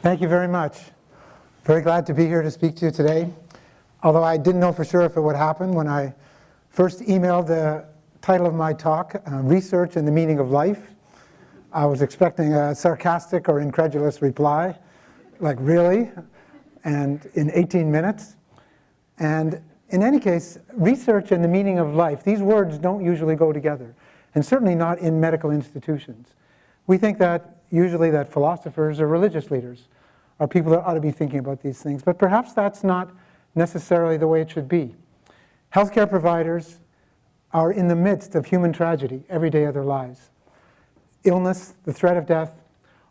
Thank you very much. Very glad to be here to speak to you today. Although I didn't know for sure if it would happen when I first emailed the title of my talk, Research and the Meaning of Life. I was expecting a sarcastic or incredulous reply, like really, and in 18 minutes. And in any case, research and the meaning of life, these words don't usually go together, and certainly not in medical institutions. We think that usually that philosophers or religious leaders are people that ought to be thinking about these things, but perhaps that's not necessarily the way it should be. Healthcare providers are in the midst of human tragedy every day of their lives. Illness, the threat of death,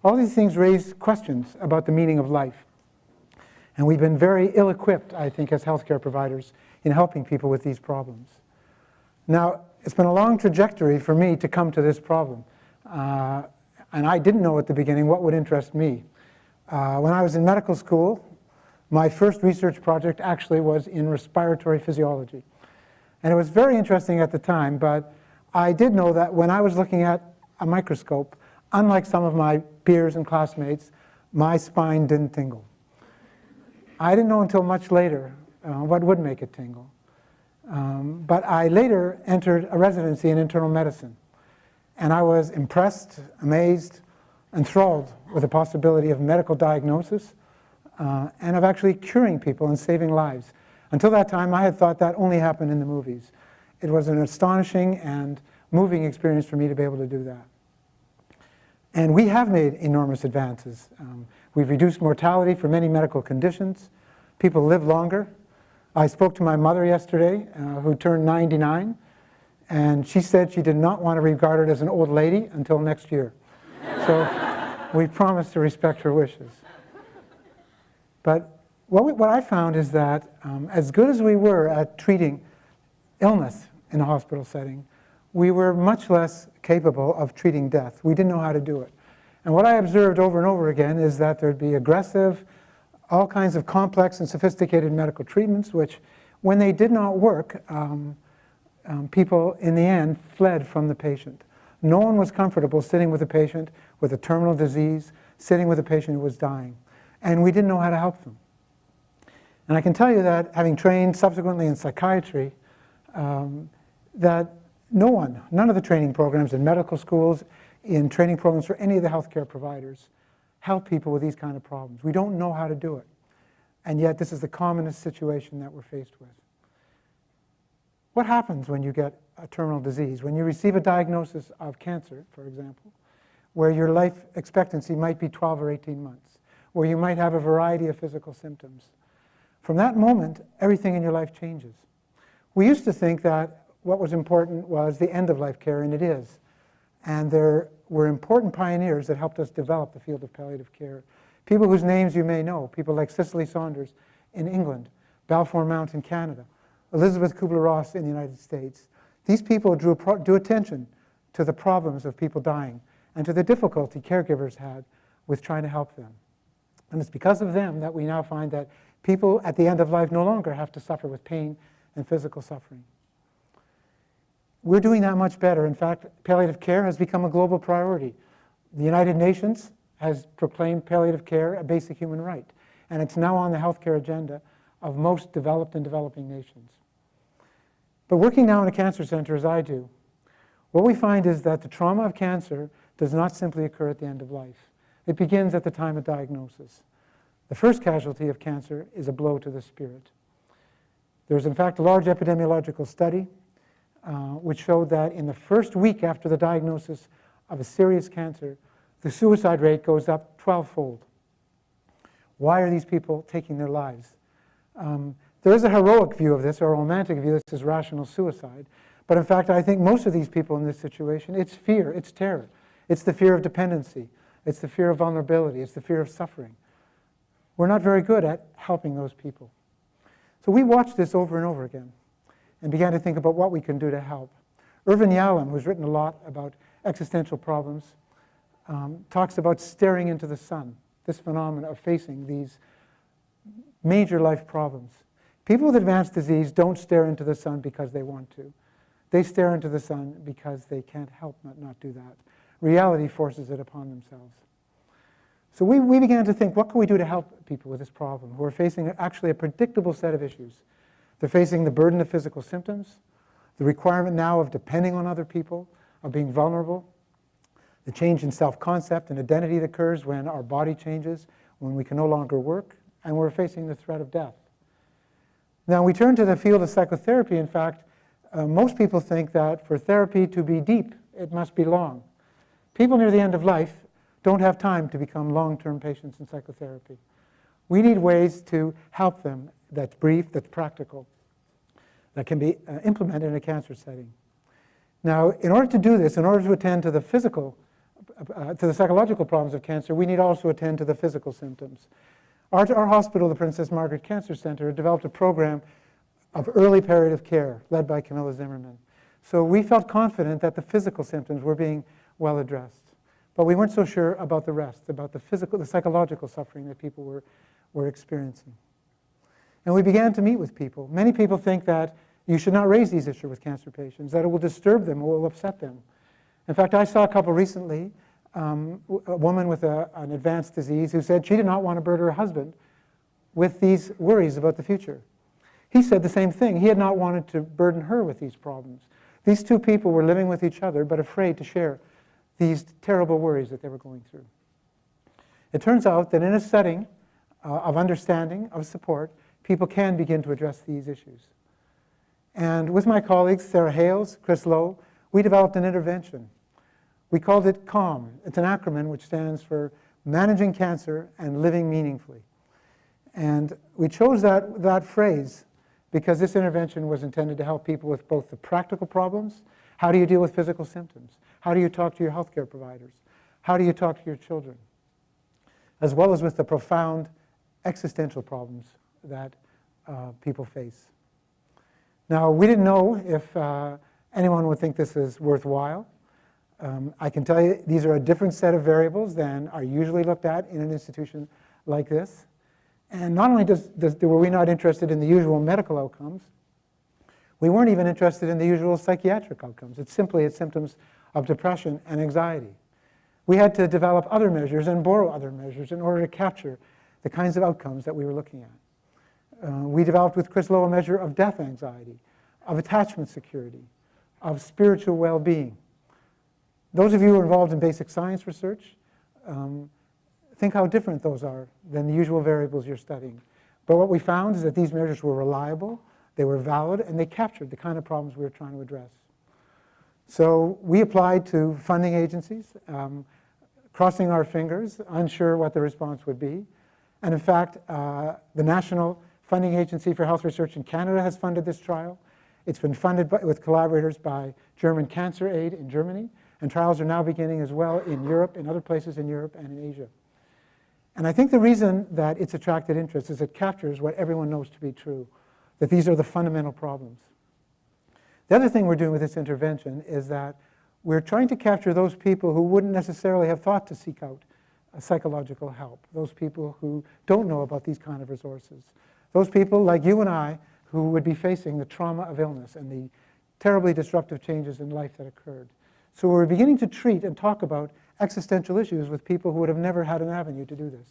all these things raise questions about the meaning of life. And we've been very ill-equipped, I think, as healthcare providers in helping people with these problems. Now, it's been a long trajectory for me to come to this problem. And I didn't know at the beginning what would interest me. When I was in medical school, my first research project actually was in respiratory physiology. And it was very interesting at the time, but I did know that when I was looking at a microscope, unlike some of my peers and classmates, my spine didn't tingle. I didn't know until much later what would make it tingle. But I later entered a residency in internal medicine. And I was impressed, amazed, enthralled with the possibility of medical diagnosis and of actually curing people and saving lives. Until that time, I had thought that only happened in the movies. It was an astonishing and moving experience for me to be able to do that. And we have made enormous advances. We've reduced mortality for many medical conditions. People live longer. I spoke to my mother yesterday, who turned 99, and she said she did not want to be regarded as an old lady until next year. So we promised to respect her wishes. But what I found is that as good as we were at treating illness in a hospital setting, we were much less capable of treating death. We didn't know how to do it. And what I observed over and over again is that there'd be aggressive, all kinds of complex and sophisticated medical treatments, which, when they did not work, people in the end fled from the patient. No one was comfortable sitting with a patient with a terminal disease, sitting with a patient who was dying. And we didn't know how to help them. And I can tell you that, having trained subsequently in psychiatry, that none of the training programs in medical schools, in training programs for any of the healthcare providers, help people with these kind of problems. We don't know how to do it. And yet this is the commonest situation that we're faced with. What happens when you get a terminal disease? When you receive a diagnosis of cancer, for example, where your life expectancy might be 12 or 18 months, where you might have a variety of physical symptoms. From that moment, everything in your life changes. We used to think that what was important was the end-of-life care, and it is. And there were important pioneers that helped us develop the field of palliative care. People whose names you may know, people like Cicely Saunders in England, Balfour Mount in Canada, Elizabeth Kubler-Ross in the United States. These people drew attention to the problems of people dying and to the difficulty caregivers had with trying to help them. And it's because of them that we now find that people at the end of life no longer have to suffer with pain and physical suffering. We're doing that much better. In fact, palliative care has become a global priority. The United Nations has proclaimed palliative care a basic human right, and it's now on the healthcare agenda of most developed and developing nations. But working now in a cancer center as I do, what we find is that the trauma of cancer does not simply occur at the end of life. It begins at the time of diagnosis. The first casualty of cancer is a blow to the spirit. There's in fact a large epidemiological study which showed that in the first week after the diagnosis of a serious cancer, the suicide rate goes up 12-fold. Why are these people taking their lives? There is a heroic view of this, or a romantic view. This is rational suicide. But in fact, I think most of these people in this situation, it's fear, it's terror. It's the fear of dependency. It's the fear of vulnerability. It's the fear of suffering. We're not very good at helping those people. So we watched this over and over again and began to think about what we can do to help. Irvin Yalom, who's written a lot about existential problems, talks about staring into the sun, this phenomenon of facing these major life problems. People with advanced disease don't stare into the sun because they want to. They stare into the sun because they can't help not do that. Reality forces it upon themselves. So we began to think, what can we do to help people with this problem who are facing actually a predictable set of issues? They're facing the burden of physical symptoms, the requirement now of depending on other people, of being vulnerable, the change in self-concept and identity that occurs when our body changes, when we can no longer work, and we're facing the threat of death. Now, we turn to the field of psychotherapy. In fact, most people think that for therapy to be deep, it must be long. People near the end of life don't have time to become long-term patients in psychotherapy. We need ways to help them that's brief, that's practical, that can be implemented in a cancer setting. Now, in order to do this, in order to attend to the psychological problems of cancer, we need also to attend to the physical symptoms. Our hospital, the Princess Margaret Cancer Center, developed a program of early palliative care led by Camilla Zimmerman. So we felt confident that the physical symptoms were being well addressed. But we weren't so sure about the rest, about the psychological suffering that people were experiencing. And we began to meet with people. Many people think that you should not raise these issues with cancer patients, that it will disturb them or will upset them. In fact, I saw a couple recently, a woman with an advanced disease who said she did not want to burden her husband with these worries about the future. He said the same thing. He had not wanted to burden her with these problems. These two people were living with each other, but afraid to share these terrible worries that they were going through. It turns out that in a setting of understanding, of support, people can begin to address these issues. And with my colleagues, Sarah Hales, Chris Lowe, we developed an intervention. We called it CALM. It's an acronym which stands for Managing Cancer and Living Meaningfully. And we chose that phrase because this intervention was intended to help people with both the practical problems. How do you deal with physical symptoms? How do you talk to your healthcare providers? How do you talk to your children? As well as with the profound existential problems that people face. Now, we didn't know if anyone would think this is worthwhile. I can tell you these are a different set of variables than are usually looked at in an institution like this. And not only were we not interested in the usual medical outcomes, we weren't even interested in the usual psychiatric outcomes. It's simply symptoms of depression and anxiety. We had to develop other measures and borrow other measures in order to capture the kinds of outcomes that we were looking at. We developed with Chris Lowe a measure of death anxiety, of attachment security, of spiritual well-being. Those of you who are involved in basic science research, think how different those are than the usual variables you're studying. But what we found is that these measures were reliable, they were valid, and they captured the kind of problems we were trying to address. So we applied to funding agencies, crossing our fingers, unsure what the response would be. And in fact, the National Funding Agency for Health Research in Canada has funded this trial. It's been funded with collaborators by German Cancer Aid in Germany, and trials are now beginning as well in Europe, in other places in Europe and in Asia. And I think the reason that it's attracted interest is it captures what everyone knows to be true, that these are the fundamental problems. The other thing we're doing with this intervention is that we're trying to capture those people who wouldn't necessarily have thought to seek out psychological help, those people who don't know about these kind of resources, those people like you and I who would be facing the trauma of illness and the terribly disruptive changes in life that occurred. So we're beginning to treat and talk about existential issues with people who would have never had an avenue to do this.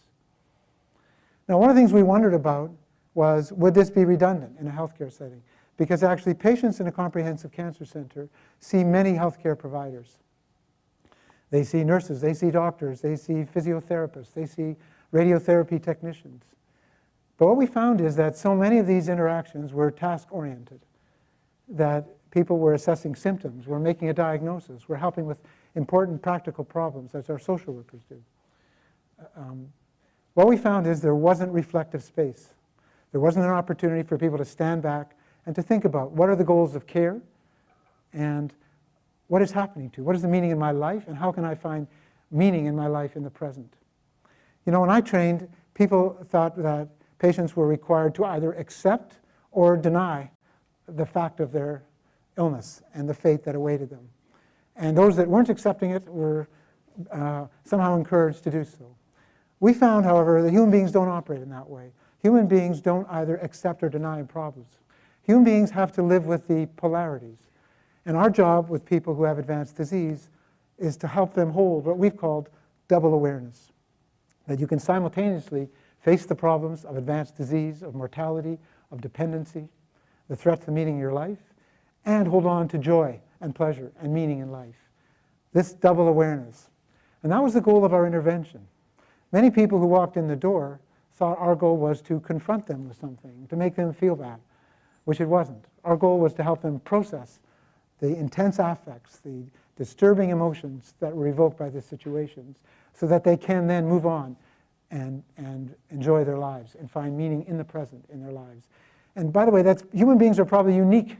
Now, one of the things we wondered about was, would this be redundant in a healthcare setting? Because actually patients in a comprehensive cancer center see many healthcare providers. They see nurses, they see doctors, they see physiotherapists, they see radiotherapy technicians. But what we found is that so many of these interactions were task-oriented, that people were assessing symptoms, were making a diagnosis, were helping with important practical problems, as our social workers do. What we found is there wasn't reflective space. There wasn't an opportunity for people to stand back and to think about what are the goals of care and what is happening to, what is the meaning in my life, and how can I find meaning in my life in the present. You know, when I trained, people thought that patients were required to either accept or deny the fact of their illness and the fate that awaited them. And those that weren't accepting it were somehow encouraged to do so. We found, however, that human beings don't operate in that way. Human beings don't either accept or deny problems. Human beings have to live with the polarities. And our job with people who have advanced disease is to help them hold what we've called double awareness. that you can simultaneously face the problems of advanced disease, of mortality, of dependency, the threat to the meaning of your life, and hold on to joy and pleasure and meaning in life. This double awareness. And that was the goal of our intervention. Many people who walked in the door thought our goal was to confront them with something, to make them feel bad, which it wasn't. Our goal was to help them process the intense affects, the disturbing emotions that were evoked by the situations, so that they can then move on and enjoy their lives and find meaning in the present in their lives. And by the way, human beings are probably unique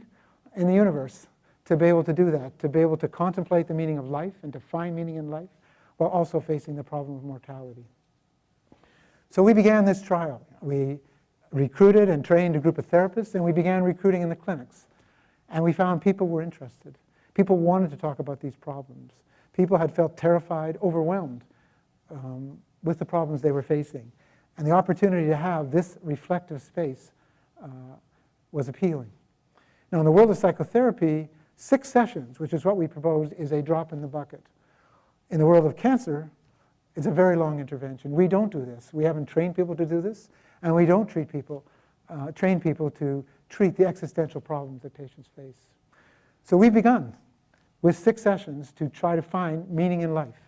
in the universe to be able to do that, to be able to contemplate the meaning of life and to find meaning in life while also facing the problem of mortality. So we began this trial. We recruited and trained a group of therapists, and we began recruiting in the clinics. And we found people were interested. People wanted to talk about these problems. People had felt terrified, overwhelmed with the problems they were facing. And the opportunity to have this reflective space was appealing. Now, in the world of psychotherapy, 6 sessions, which is what we propose, is a drop in the bucket. In the world of cancer, it's a very long intervention. We don't do this. We haven't trained people to do this, and we don't train people to treat the existential problems that patients face. So we've begun with 6 sessions to try to find meaning in life.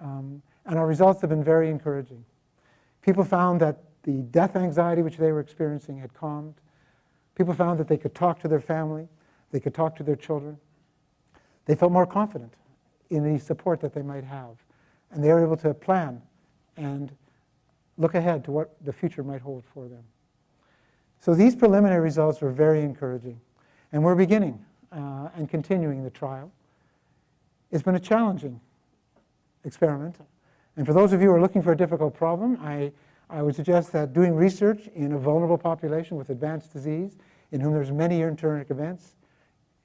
And our results have been very encouraging. People found that the death anxiety which they were experiencing had calmed. People found that they could talk to their family, they could talk to their children. They felt more confident in the support that they might have. And they were able to plan and look ahead to what the future might hold for them. So these preliminary results were very encouraging. And we're beginning and continuing the trial. It's been a challenging experiment. And for those of you who are looking for a difficult problem, I would suggest that doing research in a vulnerable population with advanced disease, in whom there's many internic events,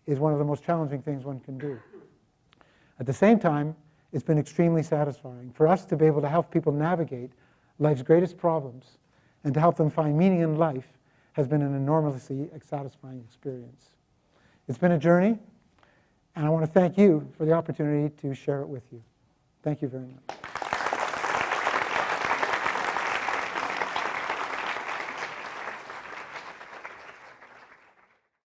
is one of the most challenging things one can do. At the same time, it's been extremely satisfying for us to be able to help people navigate life's greatest problems and to help them find meaning in life has been an enormously satisfying experience. It's been a journey, and I want to thank you for the opportunity to share it with you. Thank you very much.